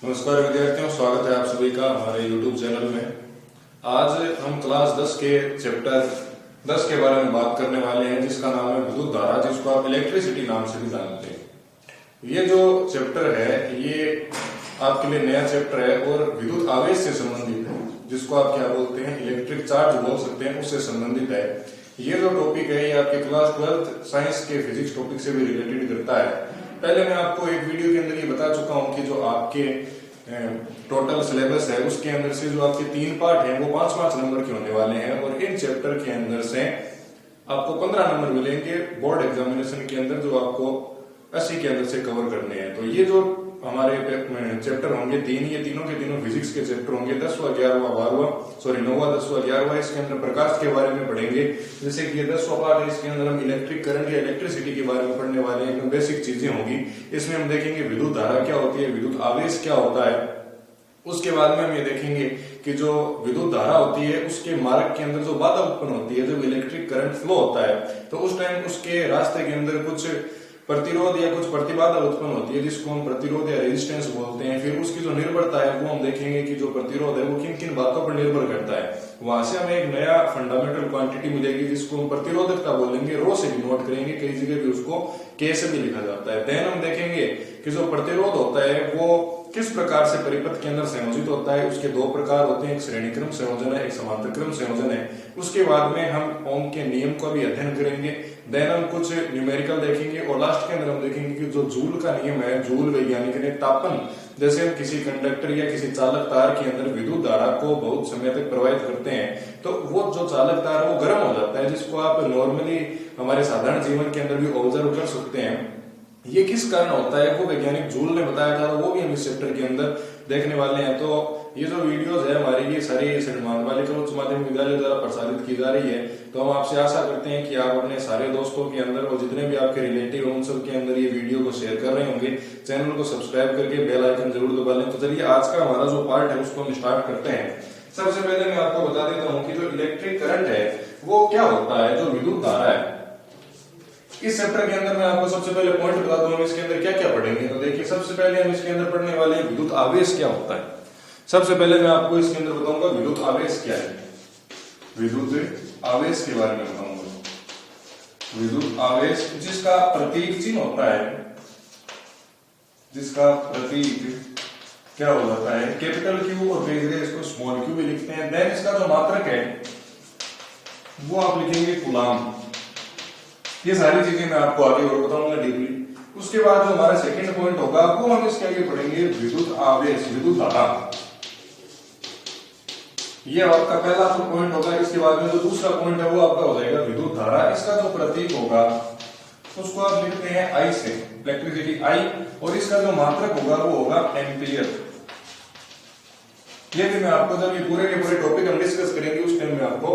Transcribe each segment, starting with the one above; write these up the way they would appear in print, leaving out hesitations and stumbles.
नमस्कार विद्यार्थियों, स्वागत है आप सभी का हमारे YouTube चैनल में। आज हम क्लास 10 के चैप्टर 10 के बारे में बात करने वाले हैं, जिसका नाम है विद्युत धारा, जिसको आप इलेक्ट्रिसिटी नाम से भी जानते हैं। ये जो चैप्टर है ये आपके लिए नया चैप्टर है और विद्युत आवेश से संबंधित है, जिसको आप क्या बोलते हैं, इलेक्ट्रिक चार्ज बोल सकते हैं, उससे संबंधित है। ये जो टॉपिक है ये आपके क्लास 12 साइंस के फिजिक्स टॉपिक से भी रिलेटेड करता है। पहले मैं आपको एक वीडियो के अंदर ये बता चुका हूं कि जो आपके टोटल सिलेबस है उसके अंदर से जो आपके 3 पार्ट हैं वो 5-5 नंबर के होने वाले हैं और इन चैप्टर के अंदर से आपको 15 नंबर मिलेंगे बोर्ड एग्जामिनेशन के अंदर, जो आपको 80 के अंदर से कवर करने हैं। तो ये जो हमारे चैप्टर होंगे ये तीनों के तीनों फिजिक्स के चैप्टर होंगे। 10वां 11वां 12वां 9वां 10वां 11वां इसके अंदर प्रकाश के बारे में पढ़ेंगे। जैसे कि ये 10वां पार्ट है, इसके अंदर हम इलेक्ट्रिक करंट या इलेक्ट्रिसिटी के बारे में पढ़ने वाले हैं। बेसिक चीजें होंगी। इसमें हम देखेंगे विद्युत धारा क्या होती है, विद्युत आवेश क्या होता है। उसके बाद में हम ये देखेंगे कि जो विद्युत धारा होती है उसके मार्ग के अंदर जो बाधा उत्पन्न होती है, जब इलेक्ट्रिक करंट फ्लो होता है तो उस टाइम उसके रास्ते के अंदर कुछ प्रतिरोध या कुछ प्रतिबाधा उत्पन्न होती है, जिसको हम प्रतिरोध या रेजिस्टेंस बोलते हैं। फिर उसकी जो निर्भरता है वो हम देखेंगे कि जो प्रतिरोध है वो किन किन बातों पर निर्भर करता है। वहां से हमें एक नया फंडामेंटल क्वांटिटी मिलेगी जिसको हम प्रतिरोधकता बोलेंगे, रो से डिनोट करेंगे, कई जगह भी उसको के से भी लिखा जाता है। देन हम देखेंगे कि जो प्रतिरोध होता है वो किस प्रकार से परिपथ के अंदर संयोजित होता है। उसके 2 प्रकार होते हैं, एक श्रेणी क्रम संयोजन है, एक समांतर क्रम संयोजन है। उसके बाद में हम ओम के नियम का भी अध्ययन करेंगे। देन हम कुछ न्यूमेरिकल देखेंगे और लास्ट के अंदर हम देखेंगे कि जो जूल का नियम है, जूल वैज्ञानिक ने तापन, जैसे हम किसी कंडक्टर या किसी चालक तार के अंदर विद्युत धारा को बहुत समय तक प्रवाहित करते हैं तो वो जो चालक तार वो गर्म हो जाता है, जिसको आप नॉर्मली हमारे साधारण जीवन के अंदर भी ऑब्जर्व कर सकते हैं। ये किस कारण होता है वो वैज्ञानिक जूल ने बताया था, वो भी हम इस चैप्टर के अंदर देखने वाले हैं। तो ये जो वीडियोस है हमारी ये सारी बालिका उच्च माध्यमिक विद्यालय द्वारा प्रसारित की जा रही है। तो हम आपसे आशा करते हैं कि आप अपने सारे दोस्तों के अंदर और जितने भी आपके रिलेटिव उन सब के अंदर ये वीडियो को शेयर कर रहे होंगे। चैनल को सब्सक्राइब करके बेल आइकन जरूर दबा लें। तो चलिए आज का हमारा जो पार्ट है उसको हम स्टार्ट करते हैं। सबसे पहले मैं आपको बता देता हूँ कि जो इलेक्ट्रिक करंट है वो क्या होता है, जो विद्युत धारा है। इस चैप्टर के अंदर मैं आपको सबसे पहले पॉइंट बता दूं हम इसके अंदर क्या क्या पढ़ेंगे। तो देखिए, सबसे पहले हम इसके अंदर पढ़ने वाले हैं विद्युत आवेश क्या होता है। सबसे पहले मैं आपको इसके अंदर बताऊंगा विद्युत आवेश क्या है। विद्युत आवेश के बारे में बताऊंगा। विद्युत आवेश जिसका प्रतीक चिन्ह होता है, जिसका प्रतीक क्या हो जाता है, कैपिटल क्यू, और कई जगह इसको स्मॉल क्यू भी लिखते हैं। देन इसका जो मात्रक है वो आप लिखेंगे कूलाम। ये सारी चीजें मैं आपको आगे और बताऊंगा डीपली। उसके बाद जो हमारा सेकंड पॉइंट होगा वो हम इसके आगे पढ़ेंगे विद्युत आवेश, विद्युत धारा। ये आपका पहला जो पॉइंट होगा। इसके बाद में जो दूसरा पॉइंट है वो आपका हो जाएगा विद्युत धारा। इसका जो प्रतीक होगा उसको आप लिखते हैं आई से, इलेक्ट्रिसिटी आई, और इसका जो मात्रक होगा वो होगा एम्पियर। ये भी मैं आपको जब ये पूरे के पूरे टॉपिक हम डिस्कस करेंगे उस टाइम में आपको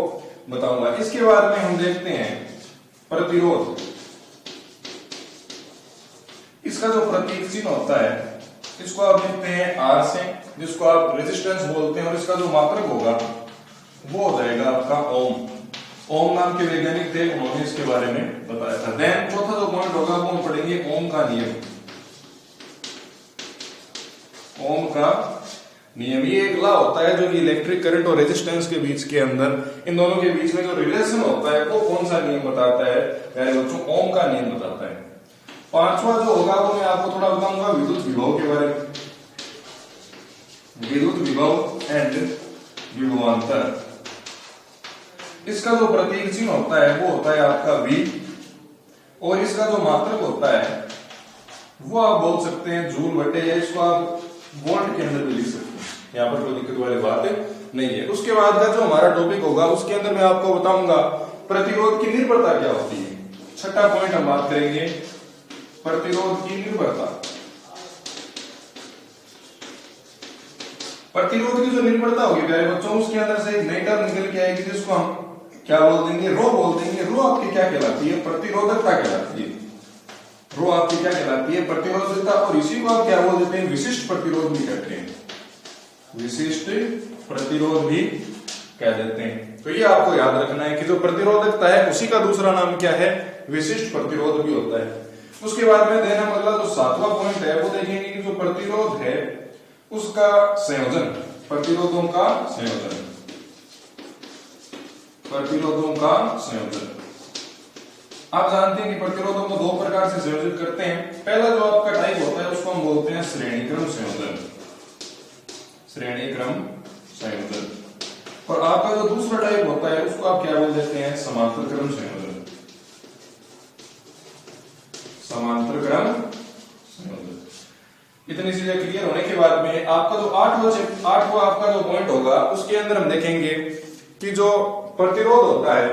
बताऊंगा। इसके बाद में हम देखते हैं प्रतिरोध। इसका जो प्रतीक चिन्ह होता है इसको आप लिखते हैं आर से, जिसको आप रेजिस्टेंस बोलते हैं, और इसका जो मात्रक होगा वो हो जाएगा आपका ओम। ओम नाम के वैज्ञानिक थे, उन्होंने इसके बारे में बताया था। देन चौथा जो पॉइंट होगा वो हम पढ़ेंगे ओम का नियम। ओम का नियम ये एक लॉ होता है जो कि इलेक्ट्रिक करंट और रेजिस्टेंस के बीच के अंदर, इन दोनों के बीच में जो रिलेशन होता है वो कौन सा नियम बताता है, प्यारे बच्चों, ओम का नियम बताता है। पांचवा जो होगा वो मैं आपको थोड़ा बताऊंगा विद्युत विभव के बारे में। विद्युत विभव एंड विभवांतर। इसका जो प्रतीक चिन्ह होता है वो होता है आपका V, और इसका जो मात्रक होता है वो आप बोल सकते हैं जूल बटे, या इसको आप वोल्ट के अंदर भी लिख सकते हैं। यहाँ पर कोई दिक्कत वाली बात नहीं है। उसके बाद का जो हमारा टॉपिक होगा उसके अंदर मैं आपको बताऊंगा प्रतिरोध की निर्भरता क्या होती है। छठा पॉइंट हम बात करेंगे प्रतिरोध की निर्भरता। प्रतिरोध की जो निर्भरता होगी प्यारे बच्चों, उसके अंदर से एक नई टर्म निकल के आएगी जिसको हम क्या बोल देंगे, रो बोल देंगे। रो आपकी क्या कहलाती है, प्रतिरोधकता कहलाती है। रो आपकी क्या कहलाती है, प्रतिरोधकता। और इसी को आप क्या बोल देते हैं, विशिष्ट प्रतिरोध भी कहते हैं। विशिष्ट प्रतिरोध भी कह देते हैं। तो ये आपको याद रखना है कि जो प्रतिरोधकता है उसी का दूसरा नाम क्या है, विशिष्ट प्रतिरोध भी होता है। उसके बाद में देना मतलब जो 7वां पॉइंट है वो देखेंगे कि जो प्रतिरोध है उसका संयोजन, प्रतिरोधों का संयोजन, प्रतिरोधों का संयोजन। आप जानते हैं कि प्रतिरोधों को दो प्रकार से संयोजित करते हैं। पहला जो आपका टाइप होता है उसको हम बोलते हैं श्रेणी क्रम संयोजन, श्रेणी क्रम संयोजन। और आपका जो दूसरा टाइप होता है उसको आप क्या बोल देते हैं, समांतर क्रम संयोजन, समांतर क्रम संयोजन। इतनी चीजें क्लियर होने के बाद में आपका जो आठवां आपका जो पॉइंट होगा उसके अंदर हम देखेंगे कि जो प्रतिरोध होता है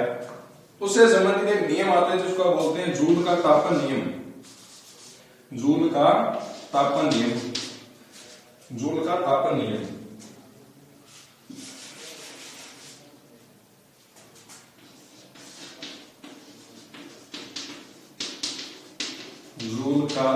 उससे संबंधित एक नियम आता है जिसको आप बोलते हैं जूल का तापन नियम, जूल का तापन नियम, जूल का तापन नियम। जूल का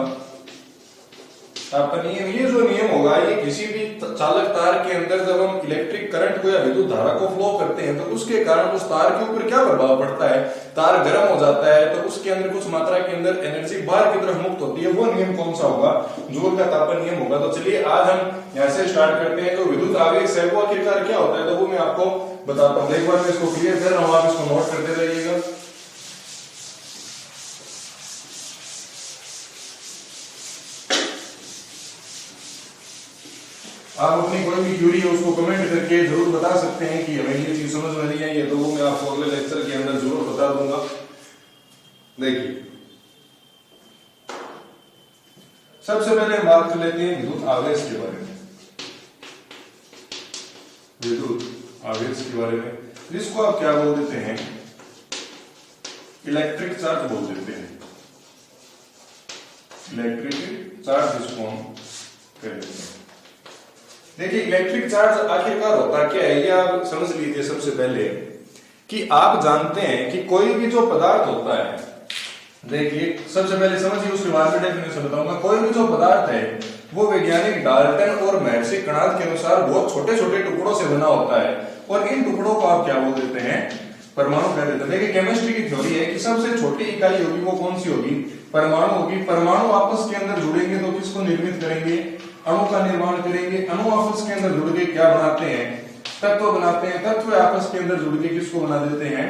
तापन नियम, ये जो नियम होगा ये किसी भी चालक तार के अंदर जब हम इलेक्ट्रिक करंट को या विद्युत धारा को फ्लो करते हैं तो उसके कारण उस तार के ऊपर क्या प्रभाव पड़ता है, तार गर्म हो जाता है तो उसके अंदर कुछ मात्रा के अंदर एनर्जी बाहर की तरफ मुक्त होती है। वो नियम कौन सा होगा, जूल का तापन नियम होगा। तो चलिए आज हम यहाँ से स्टार्ट करते हैं। जो विद्युत आवेश है वो आखिरकार क्या होता है तो वो मैं आपको बताता हूँ। एक बार मैं इसको क्लियर कर रहा हूँ, आप इसको नोट करते रहिएगा। आप अपनी कोई भी क्यूरी है उसको कमेंट करके जरूर बता सकते हैं कि हमें ये चीज समझ में नहीं आई है, तो वो मैं आपको अगले लेक्चर के अंदर जरूर बता दूंगा। देखिए सबसे पहले हम बात कर लेते हैं विद्युत आवेश के बारे में, विद्युत आवेश के बारे में, जिसको आप क्या बोल देते हैं, इलेक्ट्रिक चार्ज बोल देते हैं, इलेक्ट्रिक चार्ज जिसको हम कहते हैं। देखिए इलेक्ट्रिक चार्ज आखिरकार होता क्या है ये आप समझ लीजिए। सबसे पहले कि आप जानते हैं कि कोई भी जो पदार्थ होता है, देखिए सबसे पहले समझिए उसके बाद में डेफिनेशन बताऊंगा। कोई भी जो पदार्थ है वो वैज्ञानिक डाल्टन और महर्षि कणाद के अनुसार बहुत छोटे छोटे टुकड़ों से बना होता है और इन टुकड़ों को आप क्या बोल देते हैं, परमाणु कह देते हैं। देखिए केमिस्ट्री की थ्योरी है कि सबसे छोटी इकाई होगी वो कौन सी होगी, परमाणु होगी। परमाणु आपस के अंदर जुड़ेंगे तो किसको निर्मित करेंगे, अणु का निर्माण करेंगे। अणु आपस के अंदर जुड़ के क्या बनाते हैं, तत्व बनाते हैं। तत्व आपस के अंदर जुड़ के किसको बना देते हैं,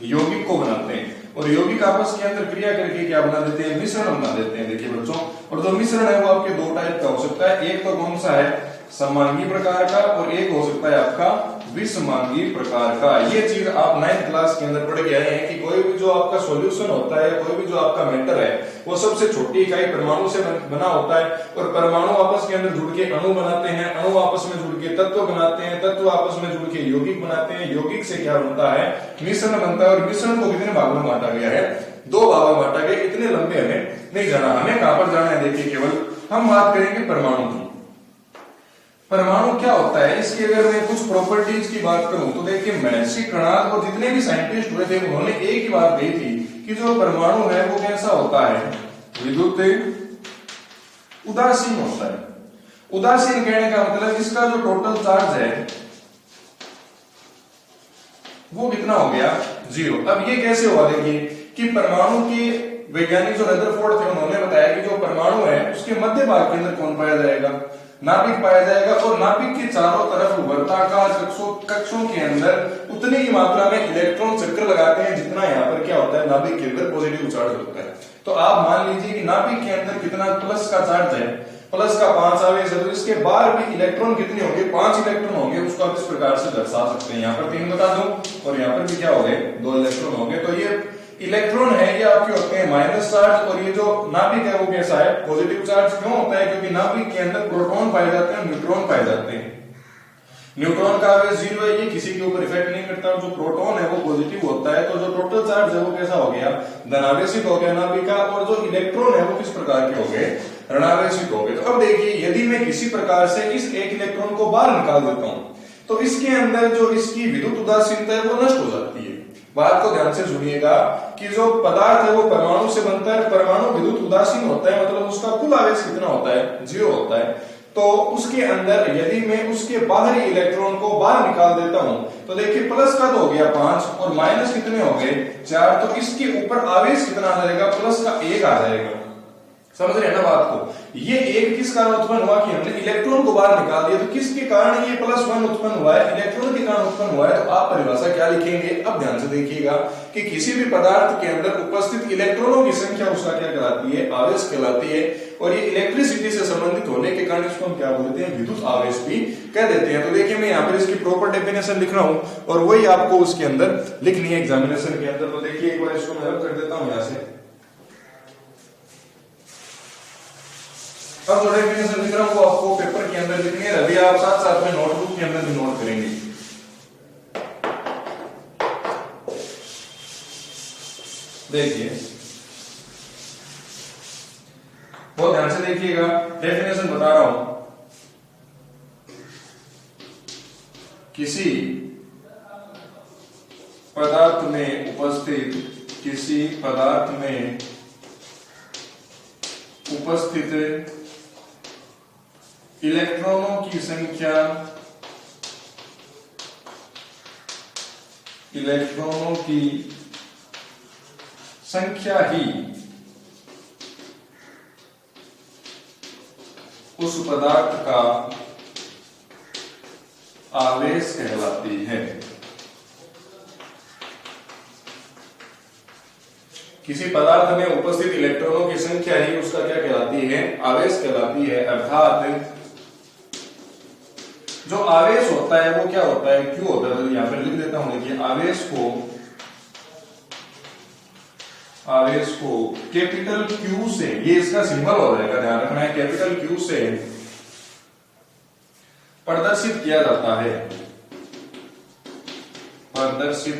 यौगिक को बनाते हैं। और यौगिक आपस के अंदर क्रिया करके क्या बना देते हैं, मिश्रण बना देते हैं। देखिए बच्चों, और जो मिश्रण है वो आपके दो टाइप का हो सकता है। एक तो कौन सा है, समांगी प्रकार का, और एक हो सकता है आपका विषमांगी प्रकार का। ये चीज आप 9th क्लास के अंदर पढ़ के आए हैं कि कोई भी जो आपका सॉल्यूशन होता है, कोई भी जो आपका मैटर है वो सबसे छोटी इकाई परमाणु से बना होता है। और परमाणु आपस के अंदर जुड़ के अणु बनाते हैं, अणु आपस में जुड़ के तत्व बनाते हैं, तत्व आपस में जुड़ के यौगिक बनाते हैं, यौगिक से क्या बनता है, मिश्रण बनता है। और मिश्रण को कितने भागों में बांटा गया है, 2 भागों में बांटा गया। इतने लंबे हमें नहीं जाना, हमें कहां पर जाना है, देखिए केवल हम बात करेंगे परमाणु की। परमाणु क्या होता है, इसकी अगर मैं कुछ प्रॉपर्टीज की बात करूं तो देखिए महर्षि कणाद और जितने भी साइंटिस्ट हुए थे उन्होंने एक ही बात कही थी कि जो परमाणु है वो कैसा होता है, विद्युत उदासीन होता है। उदासीन कहने का मतलब इसका जो टोटल चार्ज है वो कितना हो गया, 0। अब ये कैसे हुआ, देखिए कि परमाणु के वैज्ञानिक जो रदरफोर्ड थे उन्होंने बताया कि जो परमाणु है उसके मध्य भाग के अंदर कौन पाया जाएगा, नाभिक पाया जाएगा। और नाभिक के चारों तरफ वर्ताकार कक्षों के अंदर उतनी ही मात्रा में इलेक्ट्रॉन चक्कर लगाते हैं जितना यहाँ पर क्या होता है, नाभिक के अंदर पॉजिटिव चार्ज होता है। तो आप मान लीजिए कि नाभिक के अंदर कितना प्लस का चार्ज है, प्लस का 5 आवेश है, तो इसके बाहर भी इलेक्ट्रॉन कितने होंगे, 5 इलेक्ट्रॉन होंगे। उसको आप इस प्रकार से दर्शा सकते हैं, यहाँ पर 3 बता दो और यहाँ पर भी क्या हो गए, 2 इलेक्ट्रॉन होंगे। तो ये इलेक्ट्रॉन है ये आपके होते हैं माइनस चार्ज, और ये जो नाभिक है वो कैसा है, पॉजिटिव चार्ज। क्यों होता है, क्योंकि नाभिक के अंदर प्रोटॉन पाए जाते हैं, न्यूट्रॉन पाए जाते हैं। न्यूट्रॉन का आवेश 0 है, ये किसी के ऊपर इफेक्ट नहीं करता। जो प्रोटॉन है वो पॉजिटिव होता है, तो जो टोटल चार्ज है वो कैसा हो गया, धनावेशित हो गया नाभिक का। और जो इलेक्ट्रॉन है वो किस प्रकार के हो गए, ऋणावेशित हो गए। तो अब देखिए यदि मैं किसी प्रकार से इस एक इलेक्ट्रॉन को बाहर निकाल देता हूं तो इसके अंदर जो इसकी विद्युत उदासीनता है वो नष्ट हो जाती है। बात को ध्यान से सुनिएगा कि जो पदार्थ है वो परमाणु से बनता है, परमाणु विद्युत उदासीन होता है, मतलब उसका कुल आवेश कितना होता है, 0 होता है। तो उसके अंदर यदि मैं उसके बाहरी इलेक्ट्रॉन को बाहर निकाल देता हूं तो देखिए प्लस का तो हो गया 5 और माइनस कितने हो गए, 4। तो इसके ऊपर आवेश कितना आ जाएगा, प्लस का 1 आ जाएगा। समझ रहे हैं ना बात को। ये एक किस कारण उत्पन्न हुआ कि हमने इलेक्ट्रॉन को बाहर निकाल दिया, तो किसके कारण ये +1 उत्पन्न हुआ है, इलेक्ट्रॉन के कारण उत्पन्न हुआ है। तो आप परिभाषा क्या लिखेंगे, अब ध्यान से देखिएगा कि किसी भी पदार्थ के अंदर उपस्थित इलेक्ट्रॉनों की संख्या उसका क्या कहलाती है, आवेश कहलाती है। और ये इलेक्ट्रिसिटी से संबंधित होने के कारण इसको हम क्या बोलते हैं, विद्युत आवेश भी कह देते हैं। तो देखिए मैं यहाँ पर इसकी प्रॉपर डेफिनेशन लिख रहा हूं और वही आपको उसके अंदर लिखनी है एग्जामिनेशन के अंदर। तो देखिए एक बार इसको मैं रब कर देता हूं यहां से। अब जो डेफिनेशन लिख रहा हूं वो आपको पेपर के अंदर लिखनी है, अभी आप साथ साथ में नोटबुक के अंदर भी नोट करेंगे। देखिए बहुत ध्यान से देखिएगा, डेफिनेशन बता रहा हूं। किसी पदार्थ में उपस्थित इलेक्ट्रॉनों की संख्या ही उस पदार्थ का आवेश कहलाती है। किसी पदार्थ में उपस्थित इलेक्ट्रॉनों की संख्या ही उसका क्या कहलाती है, आवेश कहलाती है। अर्थात जो आवेश होता है वो क्या होता है, क्यू होता है। तो यहां पर लिख देता हूं, देखिए आवेश को कैपिटल क्यू से, ये इसका सिंबल हो जाएगा, ध्यान रखना है, कैपिटल क्यू से प्रदर्शित किया जाता है, प्रदर्शित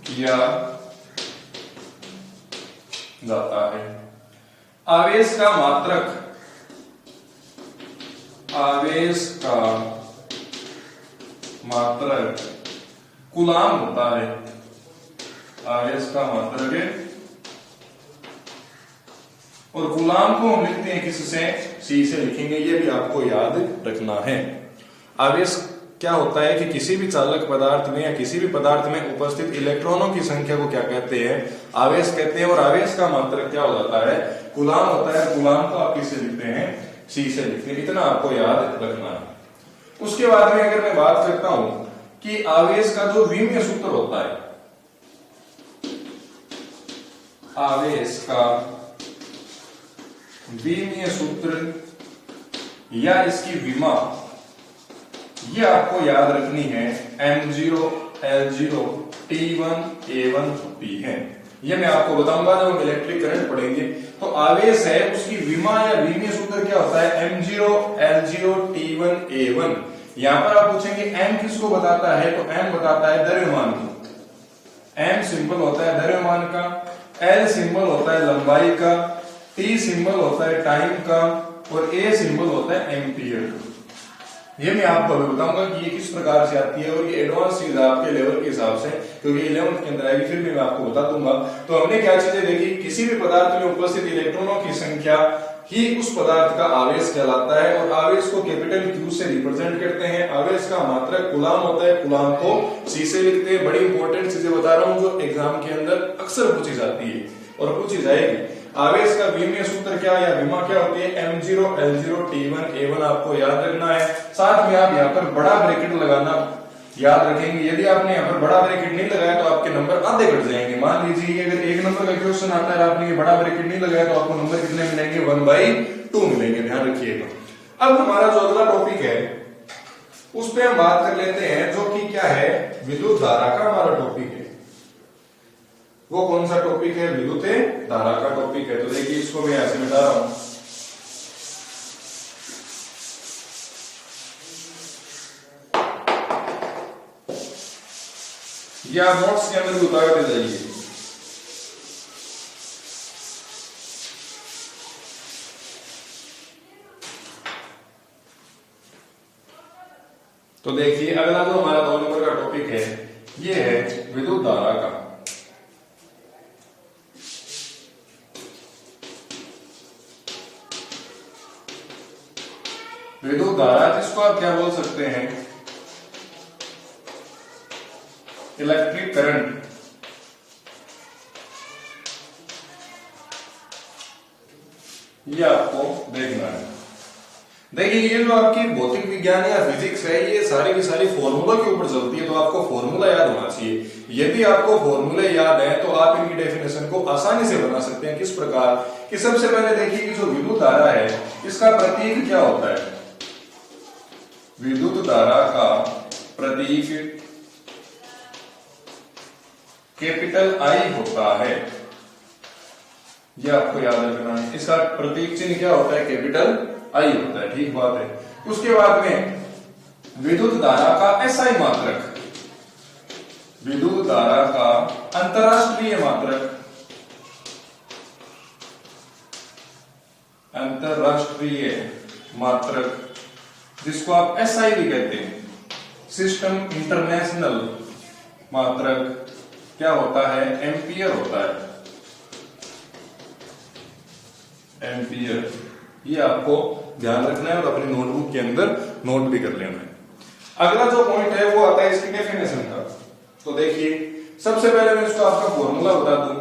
किया जाता है। आवेश का मात्रक कूलाम होता है। आवेश का मात्रक, और कूलाम को हम लिखते हैं किससे, सी से लिखेंगे, ये भी आपको याद रखना है। आवेश क्या होता है कि किसी भी चालक पदार्थ में या किसी भी पदार्थ में उपस्थित इलेक्ट्रॉनों की संख्या को क्या कहते हैं, आवेश कहते हैं। और आवेश का मात्रक क्या हो जाता है, कूलाम होता है। कूलाम को आप किससे लिखते हैं, सी से लिखते हैं, इतना आपको याद रखना है। उसके बाद में अगर मैं बात करता हूं कि आवेश का जो विमीय सूत्र होता है, आवेश का विमीय सूत्र या इसकी विमा, ये आपको याद रखनी है, M0 L0 T1 A1 होती है। ये मैं आपको बताऊंगा जब हम इलेक्ट्रिक करंट पढ़ेंगे। तो आवेश है, उसकी विमा या विमीय सूत्र क्या होता है, M0 L0 T1 A1। यहां पर आप पूछेंगे M किसको बताता है, तो M बताता है द्रव्यमान को। M सिंबल होता है द्रव्यमान का, L सिंबल होता है लंबाई का, T सिंबल होता है टाइम का, और A सिंबल होता है एम्पियर का। ये मैं आपको अभी बताऊंगा कि ये किस प्रकार से आती है, और ये एडवांस चीज आपके लेवल के हिसाब से, क्योंकि 11th के अंदर आएगी, फिर भी मैं आपको बता दूंगा। तो हमने क्या चीजें देखी, किसी भी पदार्थ में उपस्थित इलेक्ट्रॉनों की संख्या ही उस पदार्थ का आवेश कहलाता है। और आवेश को कैपिटल क्यू से रिप्रेजेंट करते हैं। आवेश का मात्रक कूलाम होता है, कूलाम को सी से लिखते हैं। बड़ी इंपॉर्टेंट चीजें बता रहा हूं जो एग्जाम के अंदर अक्सर पूछी जाती है और पूछी जाएगी। आवेश का विमीय सूत्र क्या या विमा क्या होती है, M0 L0 T1 A1 आपको याद रखना है। साथ में आप यहाँ पर बड़ा ब्रैकेट लगाना याद रखेंगे। यदि आपने यहाँ पर बड़ा ब्रैकेट नहीं लगाया तो आपके नंबर आधे कट जाएंगे। मान लीजिए अगर 1 नंबर का क्वेश्चन आता है, आपने ये बड़ा ब्रैकेट नहीं लगाया तो आपको नंबर कितने मिलेंगे, 1/2 मिलेंगे, ध्यान रखिएगा। अब हमारा जो अगला टॉपिक है उस पर हम बात कर लेते हैं, जो कि क्या है, विद्युत धारा का हमारा टॉपिक है। वो कौन सा टॉपिक है, विद्युत धारा का टॉपिक है। तो देखिए इसको मैं ऐसे मिटा रहा हूं, ये आप नोट्स के अंदर भी उतारते जाइए। तो देखिए अगला जो हमारा 2 नंबर का टॉपिक है, ये है विद्युत धारा का। विद्युत धारा जिसको आप क्या बोल सकते हैं, इलेक्ट्रिक करंट। ये आपको देखना है। देखिए ये जो आपकी भौतिक विज्ञान या फिजिक्स है ये सारी की सारी फॉर्मूला के ऊपर चलती है, तो आपको फॉर्मूला याद होना चाहिए। यदि आपको फॉर्मूले याद है तो आप इनकी डेफिनेशन को आसानी से बना सकते हैं। किस प्रकार कि सबसे पहले देखिए कि जो विद्युत धारा है इसका प्रतीक क्या होता है। विद्युत धारा का प्रतीक कैपिटल आई होता है, ये आपको याद रखना है। इसका प्रतीक चिन्ह क्या होता है, कैपिटल आई होता है, ठीक बात है। उसके बाद में विद्युत धारा का एसआई मात्रक, विद्युत धारा का अंतरराष्ट्रीय मात्रक, अंतरराष्ट्रीय मात्रक जिसको आप एसआई भी कहते हैं, सिस्टम इंटरनेशनल मात्रक क्या होता है, एम्पियर होता है, एम्पियर। ये आपको ध्यान रखना है और अपनी नोटबुक के अंदर नोट भी कर लेना है। अगला जो पॉइंट है वो आता है इसकी डेफिनेशन का। तो देखिए सबसे पहले मैं इसको आपका फॉर्मूला बता दूं।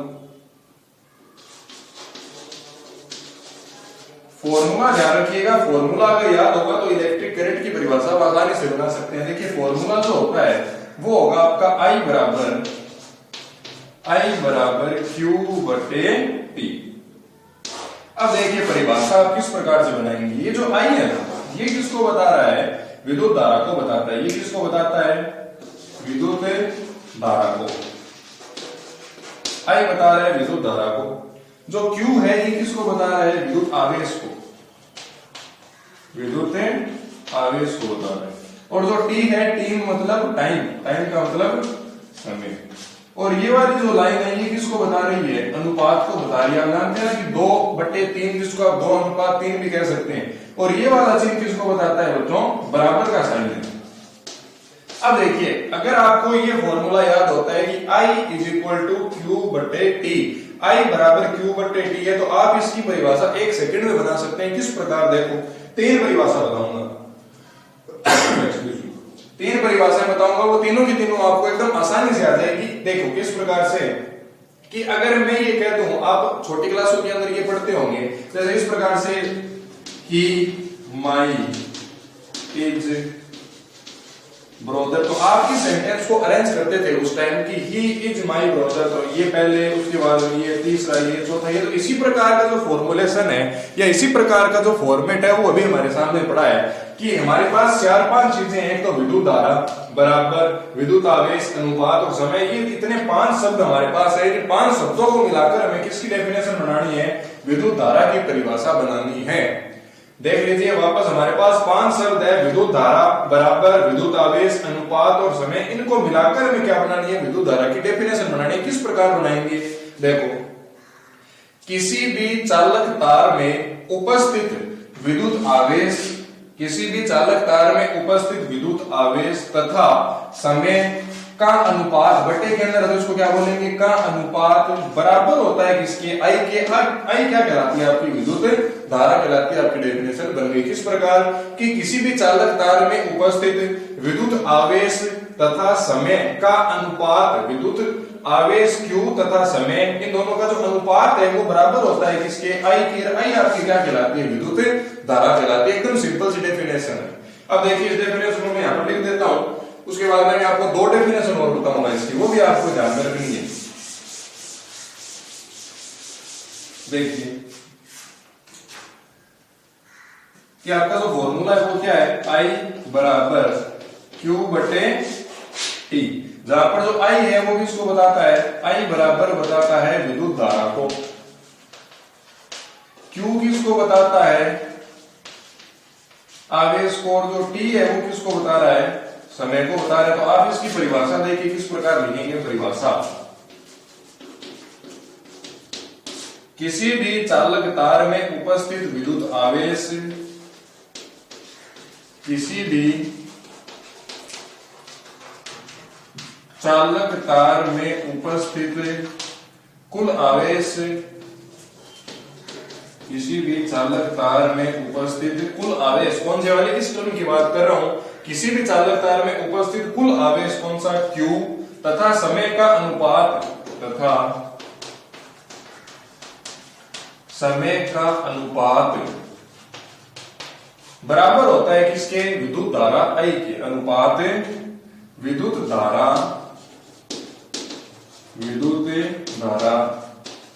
फॉर्मूला ध्यान रखिएगा, फॉर्मूला अगर याद होगा तो इलेक्ट्रिक करंट की परिभाषा आप आसानी से बना सकते हैं। देखिए फॉर्मूला जो होता है वो होगा आपका I बराबर Q बटे T। अब देखिए परिभाषा आप किस प्रकार से बनाएंगे। ये जो I है ना ये किसको बता रहा है, विद्युत धारा को बताता है। ये किसको बताता है, विद्युत धारा को। I बता रहा है विद्युत धारा को। जो Q है ये किसको बता रहा है, विद्युत आवेश को, विद्युत आवेश को बता रहा है। और जो T है, T मतलब टाइम, टाइम का मतलब समय। और ये वाली जो लाइन है ये किसको बता रही है, अनुपात को बता रही है। आप जानते हैं ना कि 2/3 जिसको आप 2:3 भी कह सकते हैं। और ये वाला चिन्ह किसको बताता है बच्चों, बराबर का साइन है। अब देखिए अगर आपको ये फॉर्मूला याद होता है कि I = Q बटे T, I बराबर Q बटे T है, तो आप इसकी परिभाषा 1 सेकंड में बना सकते हैं। किस प्रकार, देखो 3 परिभाषा बताऊंगा, 3 परिभाषाएं बताऊंगा, वो तीनों की तीनों आपको एकदम आसानी से आ जाएगी। देखो किस प्रकार से कि अगर मैं ये कह दूं, आप छोटी क्लासों के अंदर ये पढ़ते होंगे जैसे इस प्रकार से कि माई इज ब्रदर, तो आप इस सेंटेंस को अरेंज करते थे उस टाइम की ही इज माई ब्रदर, तो ये पहले, उसके बाद ये तीसरा, ये चौथा, ये तो इसी प्रकार का जो फॉर्मुलेशन है या इसी प्रकार का जो फॉर्मेट है वो अभी हमारे सामने पड़ा है कि हमारे पास 4-5 चीजें हैं। तो विद्युत धारा बराबर विद्युत आवेश अनुपात और समय, ये इतने 5 शब्द हमारे पास है। इन 5 शब्दों को मिलाकर हमें किसकी डेफिनेशन बनानी है, विद्युत धारा की परिभाषा बनानी है। देख लीजिए वापस हमारे पास 5 शब्द है, विद्युत धारा बराबर विद्युत आवेश अनुपात और समय। इनको मिलाकर हमें क्या बनानी है, विद्युत धारा की डेफिनेशन बनानी है। किस प्रकार बनाएंगे, देखो किसी भी चालक तार में उपस्थित विद्युत आवेश, किसी भी चालक तार में उपस्थित विद्युत आवेश तथा समय का अनुपात बटे के अंदर, तो इसको क्या बोलेंगे, का अनुपात बराबर होता है किसके, I के। I क्या कहलाती है, आपकी विद्युत धारा कहलाती है। आपकी डेफिनेशन बन गई। किस प्रकार कि किसी भी चालक तार में उपस्थित विद्युत आवेश तथा समय का अनुपात, विद्युत आवेश Q तथा समय, इन दोनों का जो अनुपात है वो बराबर होता है किसके, I के। I आपकी क्या कहलाती है, विद्युत धारा कहलाती है। एकदम सिंपल सी डेफिनेशन है। अब देखिए इस डेफिनेशन को मैं यहां पर लिख देता हूं, उसके बाद मैं आपको 2 डेफिनेशन और बताऊंगा इसकी, वो भी आपको ध्यान में रखनी है। देखिए कि आपका जो फॉर्मूला है वो क्या है, I बराबर Q बटे T। जहां पर जो I है वो किसको बताता है, I बराबर बताता है विद्युत धारा को। Q किसको बताता है, आवेश को। और जो T है वो किसको बता रहा है, समय को बता रहा है। तो आप इसकी परिभाषा देखिए किस प्रकार लिखेंगे परिभाषा। किसी भी चालक तार में उपस्थित विद्युत आवेश, किसी भी चालक तार में उपस्थित कुल आवेश, किसी भी चालक तार में उपस्थित कुल आवेश, कौन से वाले, इस टर्म की बात कर रहा हूं। किसी भी चालक तार में उपस्थित कुल आवेश कौन सा, Q तथा समय का अनुपात, तथा समय का अनुपात बराबर होता है किसके, विद्युत धारा I के। अनुपात विद्युत धारा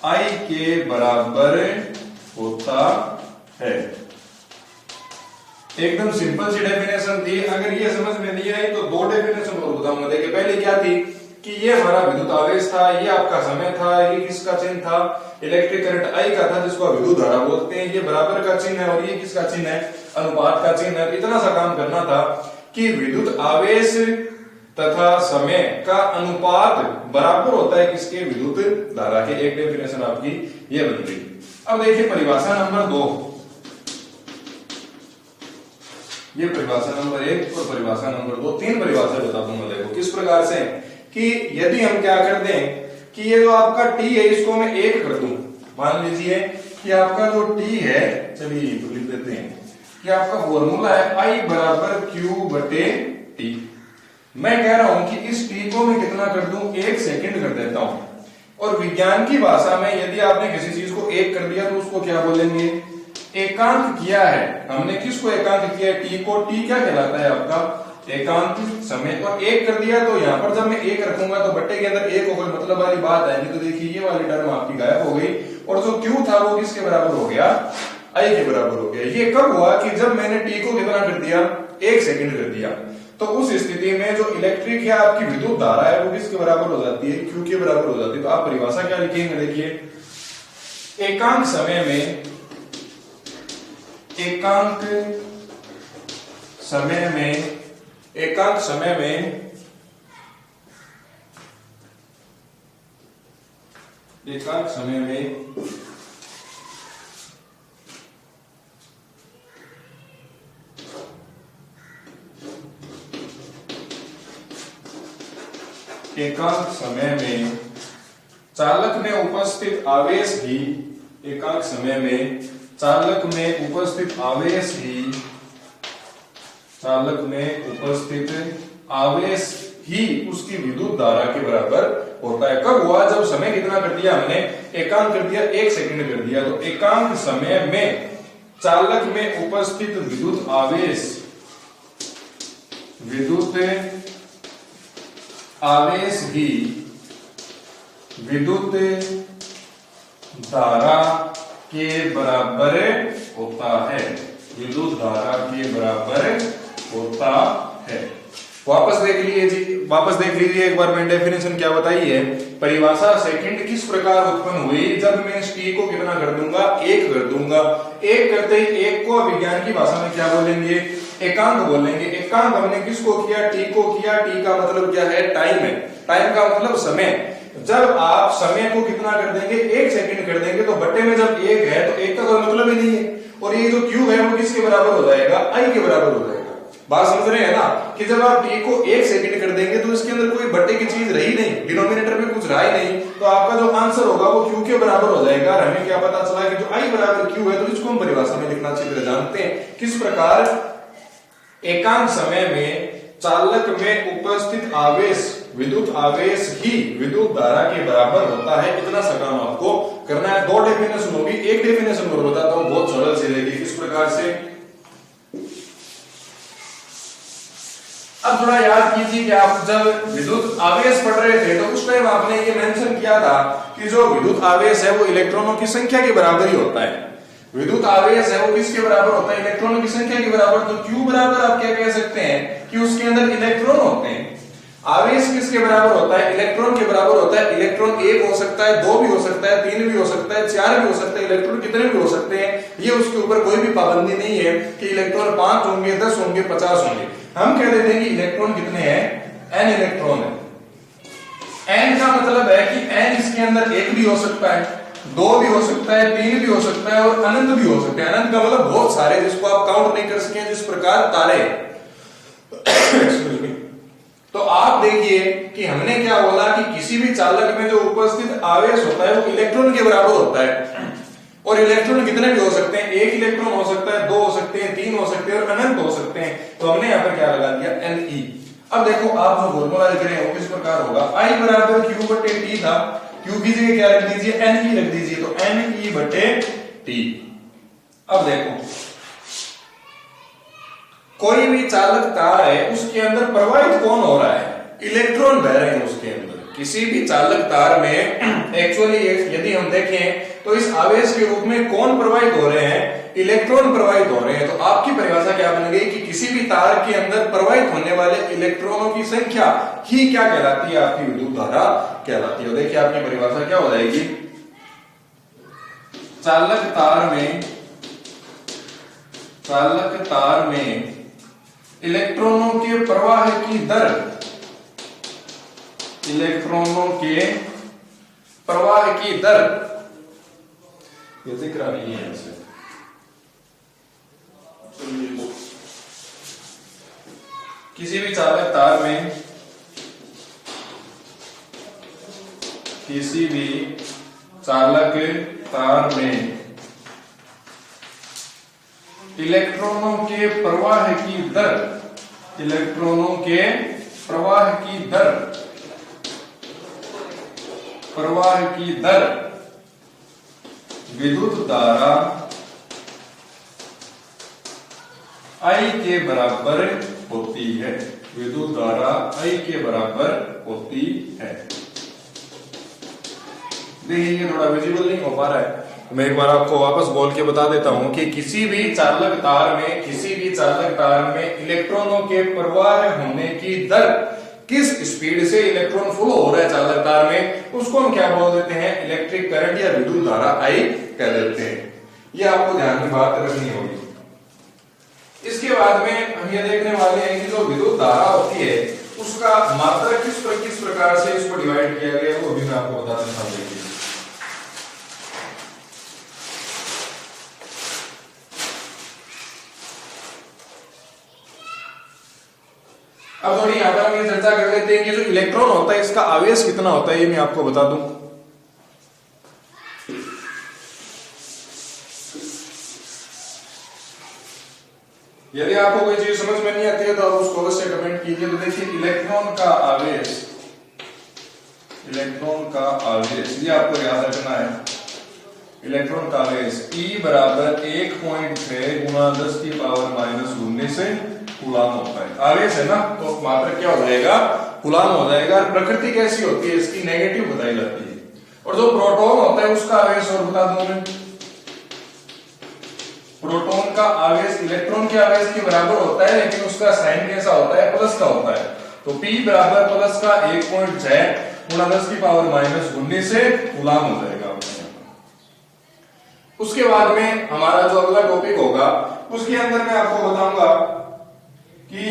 I के बराबर होता है। एकदम सिंपल सी डेफिनेशन थी। अगर ये समझ में नहीं आई तो दो डेफिनेशन और बताऊंगा। देखिए पहले क्या थी कि ये हमारा विद्युत आवेश था, ये आपका समय था, ये किसका चिन्ह था, इलेक्ट्रिक करंट I का था जिसको विद्युत धारा बोलते हैं। ये बराबर का चिन्ह है और ये किसका चिन्ह है, अनुपात का चिन्ह है। इतना सा काम करना था कि विद्युत आवेश तथा समय का अनुपात बराबर होता है किसके, विद्युत धारा के। एक डेफिनेशन आपकी ये बन गई। अब देखिए परिभाषा नंबर 2, ये परिभाषा नंबर 1 और परिभाषा नंबर 2, तीन परिभाषा बता दूंगा। देखो किस प्रकार से कि यदि हम क्या कर दें कि ये जो आपका T है इसको मैं 1 कर दूं। मान लीजिए कि आपका जो T है, चलिए तो लिख देते हैं कि आपका फॉर्मूला है I बराबर Q बटे T। मैं कह रहा हूं कि इस T को मैं कितना कर दूं, 1 सेकंड कर देता हूं। और विज्ञान की भाषा में यदि आपने किसी चीज को 1 कर दिया तो उसको क्या बोलेंगे, एकांक किया है। हमने किसको एकांक किया है, T को। T क्या कहलाता है आपका, एकांक समय। और 1 कर दिया तो यहां पर जब मैं 1 रखूंगा तो बट्टे के अंदर 1 होगा, मतलब वाली बात है। तो देखिए ये वाली टर्म आपकी गायब हो गई और जो Q था वो किसके बराबर हो गया, I के बराबर हो गया। ये कब हुआ कि जब मैंने T को कितना कर दिया, 1 सेकंड कर दिया। तो उस स्थिति में जो इलेक्ट्रिक है आपकी विद्युत धारा है वो किसके बराबर हो जाती है, Q के बराबर हो जाती है। तो आप परिभाषा क्या लिखेंगे, देखिए एकांक समय में, एकांक समय में, एकांक समय में, एकांक समय में एकांक समय में चालक में उपस्थित आवेश ही, एकांक समय में चालक में उपस्थित आवेश ही, चालक में उपस्थित आवेश ही उसकी विद्युत धारा के बराबर होता है। कब हुआ, जब समय कितना कर दिया हमने, एकांक कर दिया, 1 सेकंड कर दिया। तो एकांक समय में चालक में उपस्थित विद्युत आवेश, विद्युत आवेश ही विद्युत धारा के बराबर होता है, विद्युत धारा के बराबर होता है। वापस देख लीजिए जी, वापस देख लीजिए एक बार। मैंने डेफिनेशन क्या बताई है, परिभाषा सेकंड किस प्रकार उत्पन्न हुई, जब मैं इस T को कितना कर दूंगा, 1 कर दूंगा। 1 करते ही 1 को विज्ञान की भाषा में क्या बोलेंगे, एकांक बोलेंगे। एकांक हमने किसको किया, T को किया। T का मतलब क्या है, टाइम है। टाइम का मतलब समय। जब आप समय को कितना कर देंगे, 1 सेकंड कर देंगे, तो बट्टे में जब 1 है तो 1 का कोई मतलब ही नहीं है। और ये जो Q है वो किसके बराबर हो जाएगा, I के बराबर हो जाएगा। बात समझ रहे हैं ना, कि जब आप T को 1 सेकंड कर देंगे तो इसके अंदर कोई बट्टे की चीज रही नहीं, डिनोमिनेटर में कुछ रहा ही नहीं, तो आपका जो आंसर होगा वो Q के बराबर हो जाएगा। और हमें क्या पता चला कि जो I बराबर Q है, तो इसको हम परिभाषा में लिखना अच्छी तरह जानते हैं। किस प्रकार, एकांक समय में चालक में उपस्थित आवेश, विद्युत आवेश ही विद्युत धारा के बराबर होता है। इतना सा काम आपको करना है। 2 डेफिनेशन होगी, एक डेफिनेशन और बताता हूं, बहुत सरल सी रहेगी। किस प्रकार से, अब थोड़ा याद कीजिए कि आप जब विद्युत आवेश पढ़ रहे थे तो उस टाइम आपने ये मेंशन किया था कि जो विद्युत आवेश है वो इलेक्ट्रॉनों की संख्या के बराबर ही होता है। विद्युत आवेश है वो किसके बराबर होता है, इलेक्ट्रॉनों की संख्या के बराबर। तो Q बराबर आप क्या कह सकते हैं कि उसके अंदर इलेक्ट्रॉन होते हैं। आवेश किसके बराबर होता है, इलेक्ट्रॉन के बराबर होता है। इलेक्ट्रॉन 1 हो सकता है, 2 भी हो सकता है, 3 भी हो सकता है, 4 भी हो सकते हैं। इलेक्ट्रॉन कितने भी हो सकते हैं, ये उसके ऊपर कोई भी पाबंदी नहीं है कि इलेक्ट्रॉन 5 होंगे, 10 होंगे, 50 होंगे। हम कह देते हैं कि इलेक्ट्रॉन कितने हैं, n इलेक्ट्रॉन है। n का मतलब है कि n इसके अंदर 1 भी हो सकता है, 2 भी हो सकता है, 3 भी हो सकता है और अनंत भी हो सकते हैं। अनंत का मतलब बहुत सारे, जिसको आप काउंट नहीं कर सके, जिस प्रकार तारे। तो आप देखिए कि हमने क्या बोला कि किसी भी चालक में जो उपस्थित आवेश होता है वो इलेक्ट्रॉन के बराबर होता है। और इलेक्ट्रॉन कितने भी हो सकते हैं, 1 इलेक्ट्रॉन हो सकता है, 2 हो सकते हैं, 3 हो सकते हैं और अनंत हो सकते हैं। तो हमने यहाँ पर क्या लगा दिया, Ne। अब देखो आप जो फॉर्मूला लिख रहे हो किस प्रकार होगा, I बराबर Q बटे T था, Q की जगह क्या रख दीजिए, Ne रख दीजिए। तो Ne बटे टी। अब देखो, कोई भी चालक तार है, उसके अंदर प्रवाहित कौन हो रहा है? इलेक्ट्रॉन बह रहे हैं उसके अंदर। किसी भी चालक तार में एक्चुअली यदि हम देखें तो इस आवेश के रूप में कौन प्रवाहित हो रहे हैं? इलेक्ट्रॉन प्रवाहित हो रहे हैं। तो आपकी परिभाषा क्या बन गई कि किसी भी तार के अंदर प्रवाहित होने वाले इलेक्ट्रॉनों की संख्या ही क्या कहलाती है? आपकी विद्युत धारा कहलाती है। देखिए आपकी परिभाषा क्या हो जाएगी? चालक तार में इलेक्ट्रॉनों के प्रवाह की दर, इलेक्ट्रॉनों के प्रवाह की दर, ये दिख रहा नहीं है ऐसे, किसी भी चालक तार में, किसी भी चालक तार में इलेक्ट्रॉनों के प्रवाह की दर, इलेक्ट्रॉनों के प्रवाह की दर, प्रवाह की दर विद्युत धारा I के बराबर होती है। विद्युत धारा I के बराबर होती है। देखिए ये थोड़ा विजिबल नहीं हो पा रहा है, मैं एक बार आपको वापस बोल के बता देता हूं कि किसी भी चालक तार में इलेक्ट्रॉनों के प्रवाह होने की दर, किस स्पीड से इलेक्ट्रॉन फ्लो हो रहा है चालक तार में, उसको हम क्या बोल देते हैं? इलेक्ट्रिक करंट या विद्युत धारा I कह देते हैं। ये आपको ध्यान में बात रखनी होगी। इसके बाद में हम ये देखने वाले हैं कि जो विद्युत धारा होती है उसका मात्रक किस प्रकार से इसको डिवाइड किया गया है, वो भी मैं आपको बता देता हूं। देखिए अब थोड़ी यहां पर हम ये चर्चा कर लेते हैं कि जो इलेक्ट्रॉन होता है इसका आवेश कितना होता है, ये मैं आपको बता दूं। यदि आपको कोई चीज समझ में नहीं आती है तो आप उसको अवश्य कमेंट कीजिए। तो देखिए इलेक्ट्रॉन का आवेश, इलेक्ट्रॉन का आवेश ये आपको याद रखना है। इलेक्ट्रॉन का आवेश E बराबर 1.6 गुना 10 की पावर माइनस 19 से कूलाम होता है। आवेश है ना, तो मात्रक क्या हो जाएगा? कूलाम हो जाएगा। प्रकृति कैसी होती है इसकी? नेगेटिव बताई जाती है। और जो प्रोटॉन होता है उसका आवेश और बता दूं मैं, प्रोटॉन का आवेश इलेक्ट्रॉन के आवेश के बराबर होता है, लेकिन उसका साइन कैसा होता है? प्लस का होता है। तो P बराबर प्लस का 1.6 गुना 10 की पावर माइनस 19 से कूलाम हो जाएगा। उसके बाद में हमारा जो अगला टॉपिक होगा उसके अंदर मैं आपको बताऊंगा कि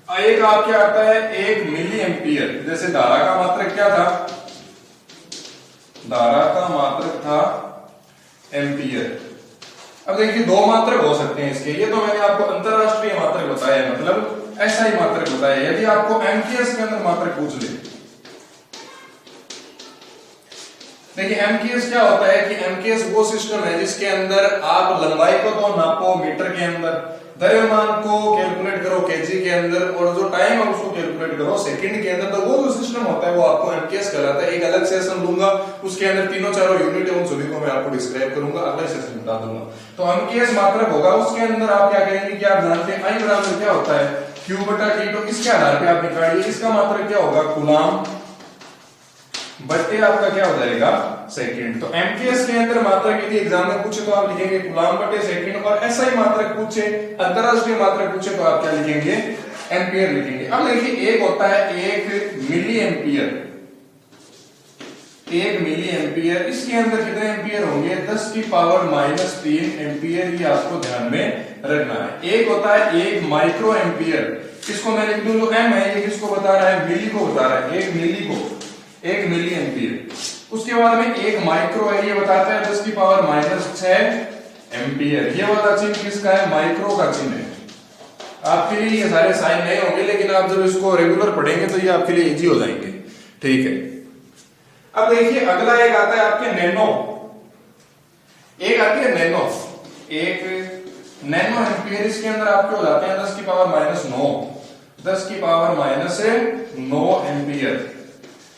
एक आपके आता है 1 मिली एम्पियर। जैसे धारा का मात्रक क्या था? धारा का मात्रक था एम्पियर। अब देखिए दो मात्रक हो सकते हैं इसके। ये तो मैंने आपको अंतरराष्ट्रीय मात्रक बताया है, मतलब ऐसा ही मात्रक बताया। यदि आपको एमकेएस के अंदर मात्रक पूछ ले, देखिए एमकेएस क्या होता है कि एमकेएस वो सिस्टम है जिसके अंदर आप लंबाई को तो नापो मीटर के अंदर, द्रव्यमान को कैलकुलेट करो केजी के अंदर, और जो टाइम है उसको कैलकुलेट करो सेकंड के अंदर। तो वो जो सिस्टम होता है वो आपको एमकेएस कहलाता है। एक अलग सेशन लूंगा, उसके अंदर तीनों चारों यूनिट है, उन सभी को मैं आपको डिस्क्राइब करूंगा, अगले सेशन में बता दूंगा। तो एमकेएस मात्रक होगा, उसके अंदर आप क्या करेंगे कि आप जानते हैं आई बराबर क्या होता है? Q बटा T। तो इसके आधार पे आप निकालिए, इसका मात्रक क्या होगा? कूलाम बटे आपका क्या हो जाएगा? सेकंड। तो एमकेएस के अंदर मात्रक यदि एग्जाम में पूछे तो आप लिखेंगे कूलाम बटे सेकंड, और ऐसा ही मात्रक पूछे, अंतरराष्ट्रीय मात्रक पूछे तो आप क्या लिखेंगे? एम्पियर लिखेंगे। अब देखिए एक होता है 1 मिली एम्पियर, 1 मिली एम्पियर, इसके अंदर कितने एम्पियर होंगे? 10 की पावर माइनस 3 एम्पियर। ये आपको ध्यान में रखना है। एक होता है 1 माइक्रो एम्पियर, इसको मैं लिख दूं, जो एम है ये किसको बता रहा है? मिली को बता रहा है, 1 मिली को, 1 मिली एम्पियर। उसके बाद में 1 माइक्रो है, ये बताता है 10 की पावर माइनस 6 एम्पियर। ये वाला चिन्ह किसका है? माइक्रो का चिन्ह है। आपके लिए ये सारे साइन नहीं होंगे, लेकिन आप जब इसको रेगुलर पढ़ेंगे तो ये आपके लिए इजी हो जाएंगे। ठीक है, अब देखिए अगला एक आता है आपके नैनो, एक आती है नैनो, एक नैनो एम्पियर। इसके अंदर आपके हो जाते हैं 10 की पावर माइनस 9, 10 की पावर माइनस 9 एम्पियर।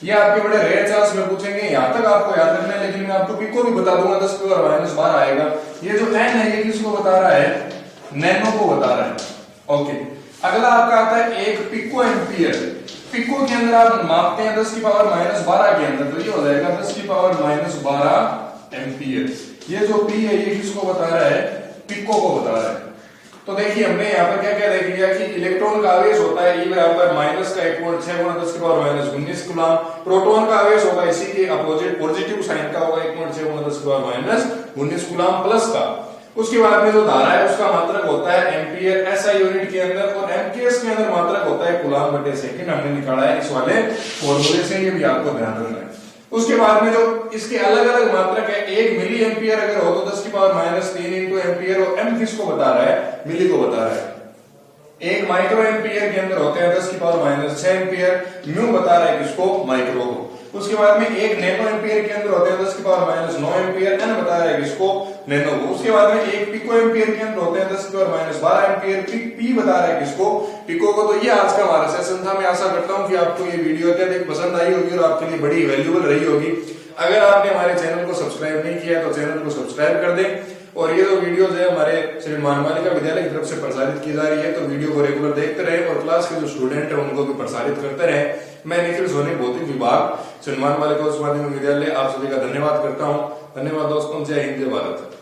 ये आपके बड़े रेयर चांस में पूछेंगे, यहां तक आपको याद रखना है, लेकिन मैं आपको पिको भी बता दूंगा, 10 की पावर माइनस 12 आएगा। ये जो n है ये किसको बता रहा है, नैनो को बता रहा है। ओके, अगला आपका आता है एक पिको एम्पियर। पिको के अंदर आप मापते हैं 10 की पावर माइनस 12 के अंदर, तो ये हो जाएगा 10 की पावर माइनस 12 एम्पियर। ये जो p है ये किसको बता रहा है, पिको को बता रहा है। तो देखिए हमने यहाँ पर क्या क्या देख लिया कि इलेक्ट्रॉन का आवेश होता है ई बराबर माइनस का 1.6 गुणा 10 की पावर माइनस 19 कूलम। प्रोटॉन का आवेश होगा इसी के अपोजिट पॉजिटिव साइन का होगा 1.6 गुणा 10 की पावर माइनस 19 कूलम प्लस का। उसके बाद में जो धारा है उसका मात्रक होता है एम्पियर एसआई यूनिट के अंदर, और एमकेएस के अंदर मात्रक होता है कूलम बटे सेकंड। हमने निकाला है इस वाले फॉर्मूले से, ये भी आपको ध्यान रखना है। उसके बाद में जो इसके अलग अलग मात्रक है, 1 मिली एम्पियर अगर हो तो 10 की पावर माइनस 3 इंटू एम्पियर, और एम किसको बता रहा है, मिली को बता रहा है। 1 माइक्रो एम्पियर के अंदर होते हैं 10 की पावर माइनस 6 एम्पियर, म्यू बता रहा है किसको, माइक्रो को। उसके बाद में 1 नैनो एम्पियर के अंदर होते हैं 10 की पावर माइनस 9 एम्पियर, एन बता रहा है किसको, नैनो को। उसके बाद में 1 पिको एम्पियर के अंदर होते हैं 10 की पावर माइनस 12 एम्पियर, पी बता रहा है किसको, पिको को। तो ये आज का हमारा सेशन था। मैं आशा करता हूं कि आपको ये वीडियो अत्यधिक पसंद आई होगी और आपके लिए बड़ी वैल्यूएबल रही होगी। अगर आपने हमारे चैनल को सब्सक्राइब नहीं किया तो चैनल को सब्सक्राइब कर दें, और ये जो वीडियो है हमारे श्री मानवालिका विद्यालय की तरफ से प्रसारित की जा रही है, तो वीडियो को रेगुलर देखते रहे और क्लास के जो स्टूडेंट है उनको भी प्रसारित करते रहे। मैं निखिल सोनी, भौतिक विभाग, श्री मानवालिका उच्च माध्यमिक विद्यालय, आप सभी का धन्यवाद करता हूँ। धन्यवाद दोस्तों, जय हिंद, जय भारत।